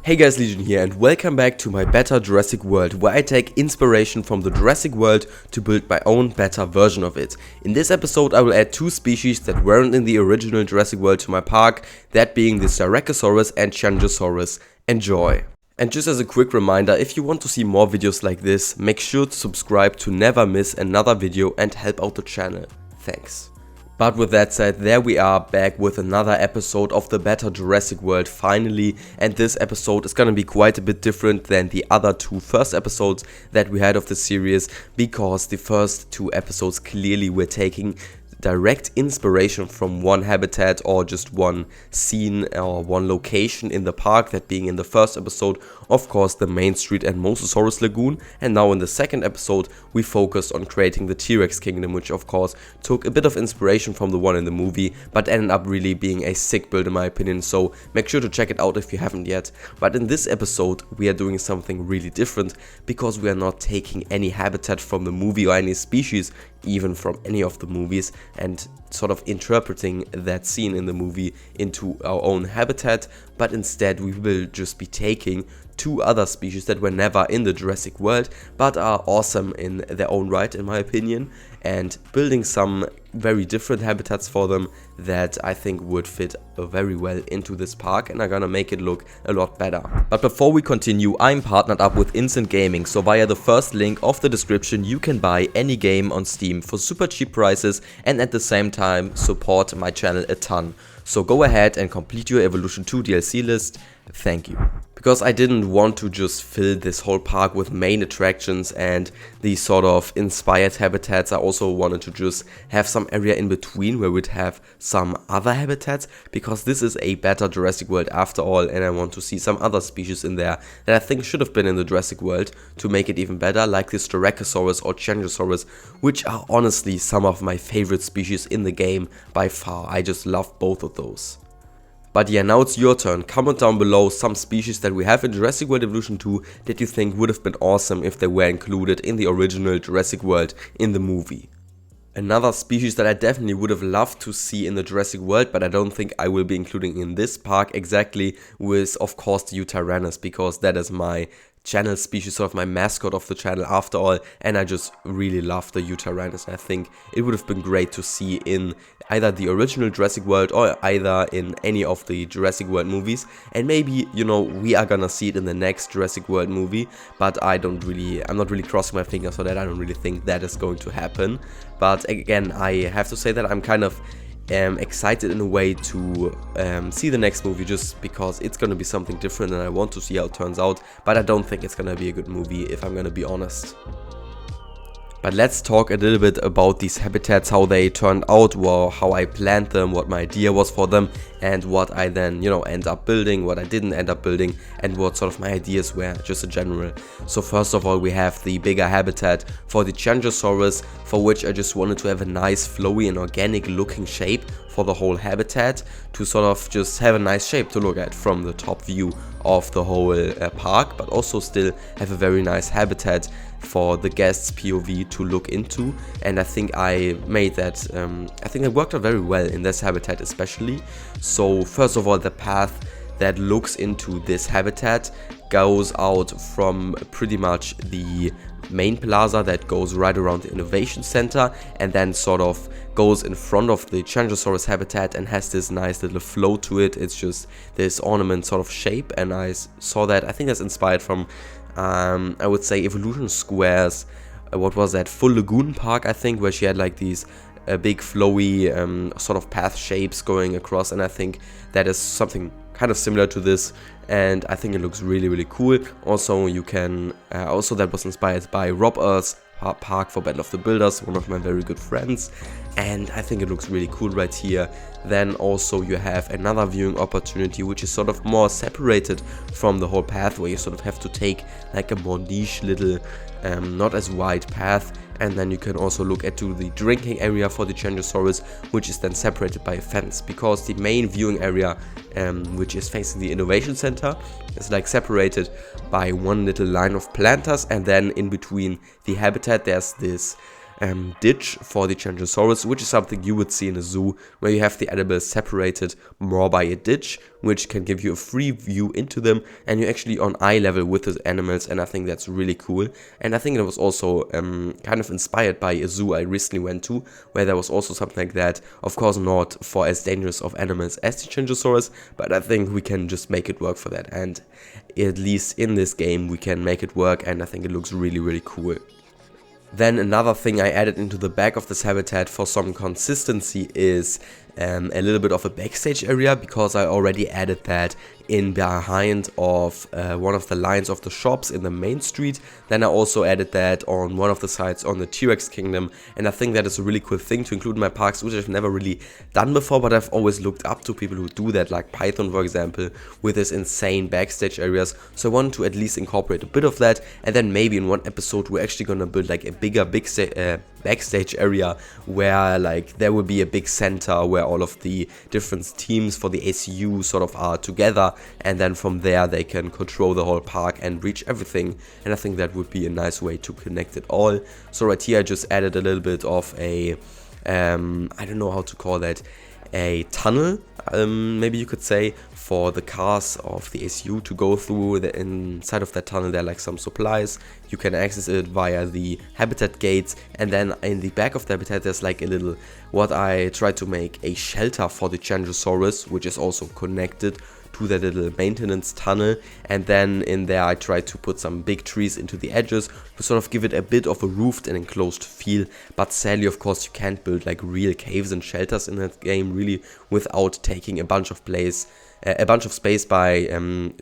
Hey guys, Legion here and welcome back to my better Jurassic World, where I take inspiration from the Jurassic World to build my own better version of it. In this episode I will add two species that weren't in the original Jurassic World to my park, that being the Styracosaurus and Changosaurus. Enjoy! And just as a quick reminder, if you want to see more videos like this, make sure to subscribe to never miss another video and help out the channel. Thanks. But with that said, there we are back with another episode of the better Jurassic World finally, and this episode is gonna be quite a bit different than the other two first episodes that we had of the series, because the first two episodes clearly were taking direct inspiration from one habitat or just one scene or one location in the park, that being in the first episode of course the Main Street and Mosasaurus Lagoon, and now in the second episode we focused on creating the T-Rex Kingdom, which of course took a bit of inspiration from the one in the movie but ended up really being a sick build in my opinion, so make sure to check it out if you haven't yet. But in this episode we are doing something really different, because we are not taking any habitat from the movie or any species even from any of the movies and sort of interpreting that scene in the movie into our own habitat, but instead we will just be taking two other species that were never in the Jurassic World but are awesome in their own right in my opinion, and building some very different habitats for them that I think would fit very well into this park and are gonna make it look a lot better. But before we continue, I'm partnered up with Instantgaming, so via the first link of the description you can buy any game on Steam for super cheap prices and at the same time support my channel a ton. So go ahead and complete your Evolution 2 DLC list. Thank you. Because I didn't want to just fill this whole park with main attractions and these sort of inspired habitats, I also wanted to just have some area in between where we'd have some other habitats, because this is a better Jurassic World after all, and I want to see some other species in there that I think should have been in the Jurassic World to make it even better, like the Styracosaurus or Changosaurus, which are honestly some of my favorite species in the game by far. I just love both of those. But yeah, now it's your turn. Comment down below some species that we have in Jurassic World Evolution 2 that you think would have been awesome if they were included in the original Jurassic World in the movie. Another species that I definitely would have loved to see in the Jurassic World, but I don't think I will be including in this park exactly, was of course the JURASSIC, because that is my channel species, sort of my mascot of the channel after all, and I just really love the JURASSIC. I think it would have been great to see in either the original Jurassic World or either in any of the Jurassic World movies, and maybe, you know, we are gonna see it in the next Jurassic World movie, but I'm not really crossing my fingers for that. I don't really think that is going to happen. But again, I have to say that I'm kind of excited in a way to see the next movie, just because it's gonna be something different and I want to see how it turns out, but I don't think it's gonna be a good movie if I'm gonna be honest. But let's talk a little bit about these habitats, how they turned out, how I planned them, what my idea was for them, and what I then, you know, end up building, what I didn't end up building, and what sort of my ideas were, just in general. So first of all, we have the bigger habitat for the Changosaurus, for which I just wanted to have a nice flowy and organic looking shape for the whole habitat, to sort of just have a nice shape to look at from the top view of the whole park, but also still have a very nice habitat for the guests' POV to look into. And I think I made that, I think it worked out very well in this habitat especially. So first of all, the path that looks into this habitat goes out from pretty much the main plaza that goes right around the Innovation Center, and then sort of goes in front of the Changosaurus habitat and has this nice little flow to it. It's just this ornament sort of shape, and I saw that, I think that's inspired from I would say Evolution Square's what was that, Full Lagoon Park, I think, where she had like these big flowy sort of path shapes going across, and I think that is something kind of similar to this, and I think it looks really cool. Also you can also that was inspired by Rob Earth's park for Battle of the Builders, one of my very good friends, and I think it looks really cool right here. Then also you have another viewing opportunity which is sort of more separated from the whole path, where you sort of have to take like a more niche little not as wide path, and then you can also look at the drinking area for the Changosaurus, which is then separated by a fence, because the main viewing area which is facing the Innovation Center is like separated by one little line of planters, and then in between the habitat there's this ditch for the Tyrannosaurus, which is something you would see in a zoo, where you have the animals separated more by a ditch, which can give you a free view into them, and you're actually on eye level with the animals, and I think that's really cool. And I think it was also kind of inspired by a zoo I recently went to, where there was also something like that. Of course not for as dangerous of animals as the Tyrannosaurus, but I think we can just make it work for that, and at least in this game we can make it work, and I think it looks really cool. Then another thing I added into the back of this habitat for some consistency is a little bit of a backstage area, because I already added that in behind of one of the lines of the shops in the main street. Then I also added that on one of the sides on the T-Rex Kingdom, and I think that is a really cool thing to include in my parks, which I've never really done before, but I've always looked up to people who do that, like Python for example, with this insane backstage areas. So I wanted to at least incorporate a bit of that, and then maybe in one episode we're actually gonna build like a bigger backstage area, where like there will be a big center where all of the different teams for the ACU sort of are together, and then from there they can control the whole park and reach everything, and I think that would be a nice way to connect it all. So right here I just added a little bit of a I don't know how to call that, a tunnel, maybe you could say, for the cars of the ACU to go through. Inside of that tunnel there are like some supplies, you can access it via the habitat gates, and then in the back of the habitat there's like a little, what I tried to make a shelter for the Tyrannosaurus, which is also connected to that little maintenance tunnel, and then in there I tried to put some big trees into the edges to sort of give it a bit of a roofed and enclosed feel. But sadly, of course, you can't build like real caves and shelters in that game really without taking a bunch of space by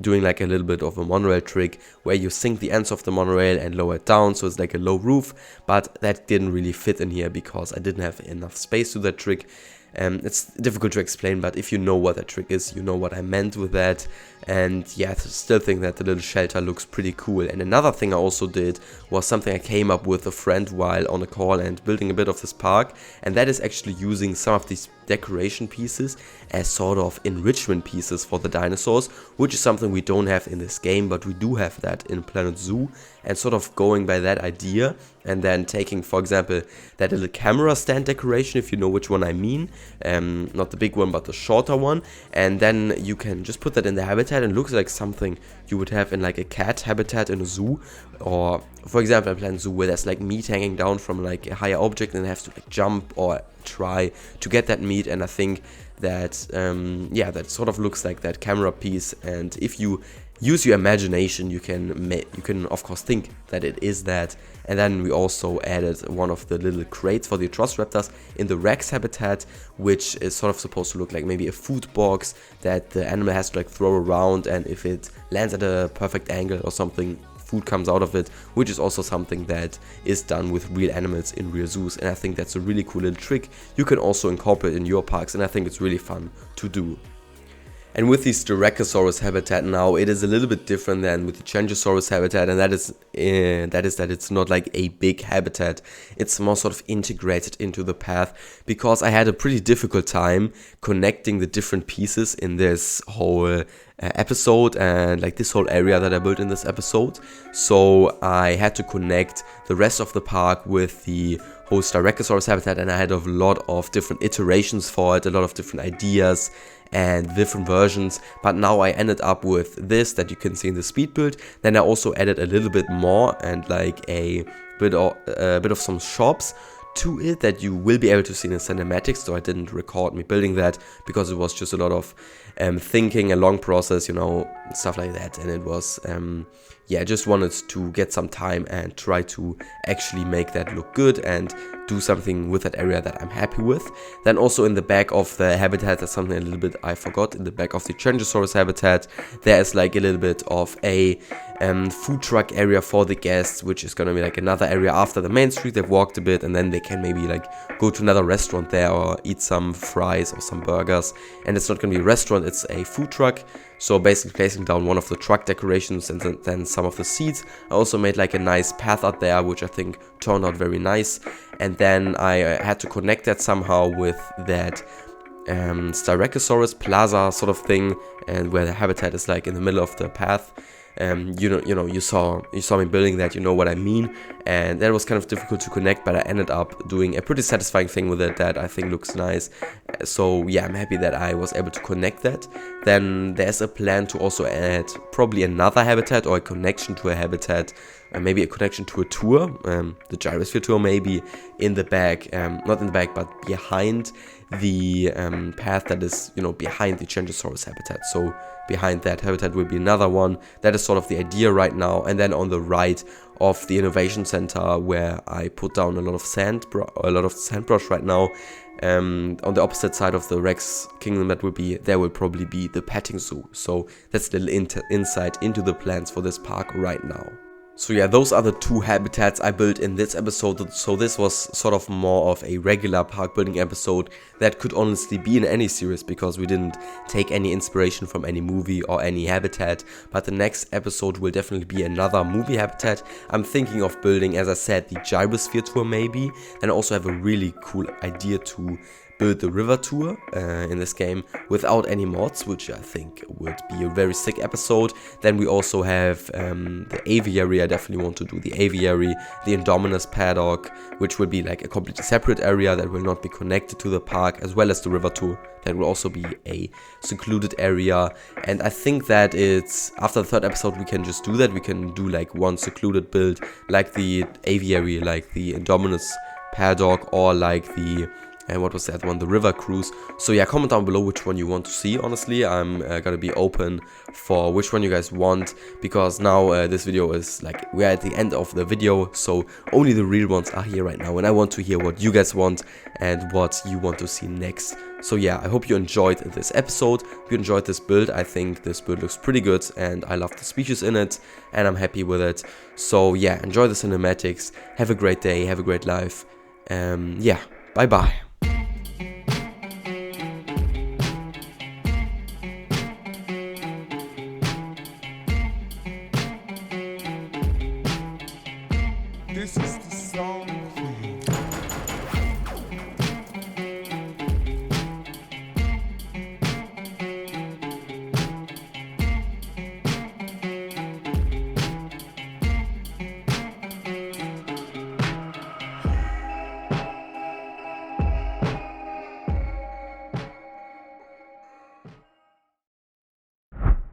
doing like a little bit of a monorail trick, where you sink the ends of the monorail and lower it down so it's like a low roof. But that didn't really fit in here because I didn't have enough space to that trick. It's difficult to explain, but if you know what that trick is, you know what I meant with that. And yeah, I still think that the little shelter looks pretty cool. And another thing I also did was something I came up with a friend while on a call and building a bit of this park, and that is actually using some of these decoration pieces as sort of enrichment pieces for the dinosaurs, which is something we don't have in this game, but we do have that in Planet Zoo, and sort of going by that idea and then taking, for example, that little camera stand decoration, if you know which one I mean, not the big one but the shorter one, and then you can just put that in the habitat, and it looks like something you would have in like a cat habitat in a zoo, or for example in Planet Zoo, where there's like meat hanging down from like a higher object and it has to like jump or try to get that meat. And I think that yeah, that sort of looks like that camera piece, and if you use your imagination you can of course think that it is that. And then we also added one of the little crates for the Velociraptors in the Rex habitat, which is sort of supposed to look like maybe a food box that the animal has to like throw around, and if it lands at a perfect angle or something, food comes out of it, which is also something that is done with real animals in real zoos. And I think that's a really cool little trick you can also incorporate in your parks, and I think it's really fun to do. And with the Styracosaurus habitat now, it is a little bit different than with the Tyrannosaurus habitat, and that is that it's not like a big habitat. It's more sort of integrated into the path, because I had a pretty difficult time connecting the different pieces in this whole episode, and like this whole area that I built in this episode. So I had to connect the rest of the park with the whole Styracosaurus habitat, and I had a lot of different iterations for it, a lot of different ideas and different versions. But now I ended up with this that you can see in the speed build. Then I also added a little bit more and like a bit of some shops to it that you will be able to see in the cinematics. So I didn't record me building that because it was just a lot of thinking, a long process, you know, stuff like that. And it was yeah, I just wanted to get some time and try to actually make that look good and do something with that area that I'm happy with. Then also in the back of the habitat, that's something a little bit I forgot. In the back of the Tyrannosaurus habitat, there is like a little bit of a food truck area for the guests, which is gonna be like another area after the main street. They've walked a bit and then they can maybe like go to another restaurant there or eat some fries or some burgers. And it's not gonna be a restaurant, it's a food truck. So basically placing down one of the truck decorations and then some of the seats. I also made like a nice path out there, which I think turned out very nice. And then I had to connect that somehow with that Styracosaurus plaza sort of thing, and where the habitat is like in the middle of the path. You saw me building that, you know what I mean, and that was kind of difficult to connect, but I ended up doing a pretty satisfying thing with it that I think looks nice. So yeah, I'm happy that I was able to connect that. Then there's a plan to also add probably another habitat or a connection to a habitat, maybe a connection to a tour, the gyrosphere tour maybe, in the back, not in the back but behind the path that is, behind the Styracosaurus habitat. So behind that habitat will be another one. That is sort of the idea right now. And then on the right of the innovation center, where I put down a lot of sandbrush right now, on the opposite side of the Rex Kingdom, there will probably be the petting zoo. So that's a little insight into the plans for this park right now. So yeah, those are the 2 habitats I built in this episode. So this was sort of more of a regular park building episode that could honestly be in any series, because we didn't take any inspiration from any movie or any habitat. But the next episode will definitely be another movie habitat. I'm thinking of building, as I said, the gyrosphere tour maybe, and I also have a really cool idea to build the river tour in this game without any mods, which I think would be a very sick episode. Then we also have the aviary. I definitely want to do the aviary, the Indominus paddock, which will be like a completely separate area that will not be connected to the park, as well as the river tour. That will also be a secluded area, and I think that it's after the 3rd episode we can just do that. We can do like one secluded build, like the aviary, like the Indominus paddock, or like the what was that one? The river cruise. So yeah, comment down below which one you want to see. Honestly, I'm gonna be open for which one you guys want, because now this video is like, we're at the end of the video, so only the real ones are here right now, and I want to hear what you guys want and what you want to see next. So yeah, I hope you enjoyed this episode. If you enjoyed this build, I think this build looks pretty good, and I love the species in it, and I'm happy with it. So yeah, enjoy the cinematics. Have a great day. Have a great life. Yeah, bye bye.